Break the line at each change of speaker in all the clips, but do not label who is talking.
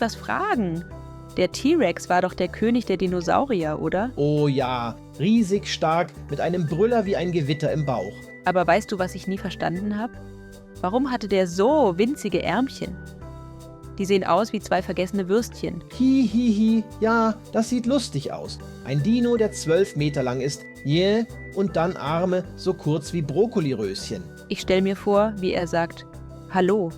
was fragen. Der T-Rex war doch der König der Dinosaurier, oder?
Oh ja, riesig stark, mit einem Brüller wie ein Gewitter im Bauch.
Aber weißt du, was ich nie verstanden habe? Warum hatte der so winzige Ärmchen? Die sehen aus wie 2 vergessene Würstchen.
Hi, ja, das sieht lustig aus. Ein Dino, der 12 Meter lang ist, yeah, und dann Arme so kurz wie Brokkoliröschen.
Ich stelle mir vor, wie er sagt, Hallo.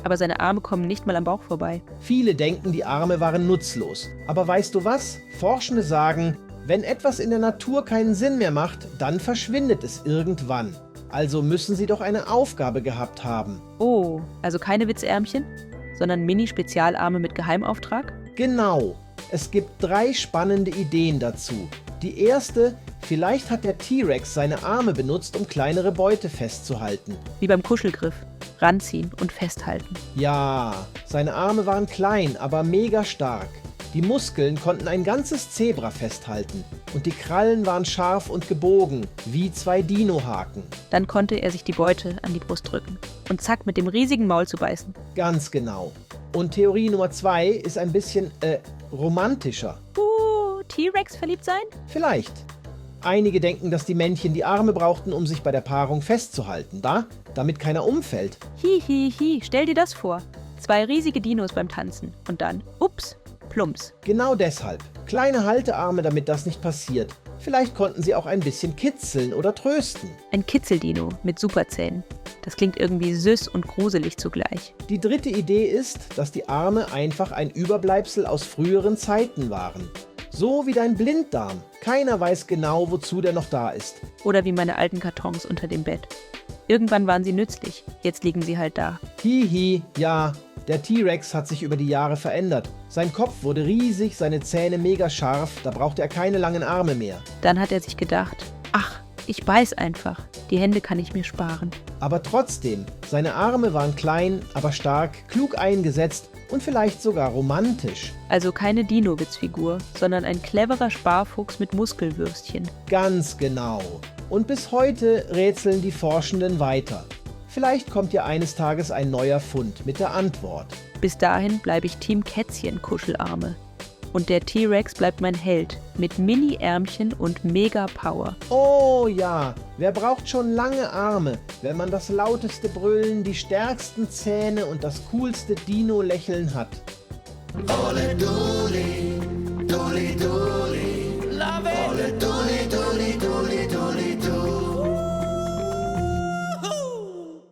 Aber seine Arme kommen nicht mal am Bauch vorbei.
Viele denken, die Arme waren nutzlos. Aber weißt du was? Forschende sagen, wenn etwas in der Natur keinen Sinn mehr macht, dann verschwindet es irgendwann. Also müssen sie doch eine Aufgabe gehabt haben.
Oh, also keine Witzärmchen, sondern Mini-Spezialarme mit Geheimauftrag?
Genau. Es gibt 3 spannende Ideen dazu. Die erste, vielleicht hat der T-Rex seine Arme benutzt, um kleinere Beute festzuhalten.
Wie beim Kuschelgriff. Ranziehen und festhalten.
Ja, seine Arme waren klein, aber mega stark. Die Muskeln konnten ein ganzes Zebra festhalten und die Krallen waren scharf und gebogen, wie 2 Dinohaken.
Dann konnte er sich die Beute an die Brust drücken und zack mit dem riesigen Maul zu beißen.
Ganz genau. Und Theorie Nummer 2 ist ein bisschen, romantischer.
T-Rex verliebt sein?
Vielleicht. Einige denken, dass die Männchen die Arme brauchten, um sich bei der Paarung festzuhalten, damit keiner umfällt.
Hi, stell dir das vor. 2 riesige Dinos beim Tanzen und dann, ups, plumps.
Genau deshalb. Kleine Haltearme, damit das nicht passiert. Vielleicht konnten sie auch ein bisschen kitzeln oder trösten.
Ein Kitzeldino mit Superzähnen. Das klingt irgendwie süß und gruselig zugleich.
Die dritte Idee ist, dass die Arme einfach ein Überbleibsel aus früheren Zeiten waren. So wie dein Blinddarm. Keiner weiß genau, wozu der noch da ist.
Oder wie meine alten Kartons unter dem Bett. Irgendwann waren sie nützlich, jetzt liegen sie halt da.
Hihi, ja, der T-Rex hat sich über die Jahre verändert. Sein Kopf wurde riesig, seine Zähne mega scharf, da brauchte er keine langen Arme mehr.
Dann hat er sich gedacht, ach, ich beiß einfach, die Hände kann ich mir sparen.
Aber trotzdem, seine Arme waren klein, aber stark, klug eingesetzt und vielleicht sogar romantisch.
Also keine Dino-Witzfigur, sondern ein cleverer Sparfuchs mit Muskelwürstchen.
Ganz genau. Und bis heute rätseln die Forschenden weiter. Vielleicht kommt ja eines Tages ein neuer Fund mit der Antwort.
Bis dahin bleibe ich Team Kätzchen-Kuschelarme. Und der T-Rex bleibt mein Held mit Mini-Ärmchen und Mega-Power.
Oh ja, wer braucht schon lange Arme, wenn man das lauteste Brüllen, die stärksten Zähne und das coolste Dino-Lächeln hat?
Ole Duli, Duli Duli.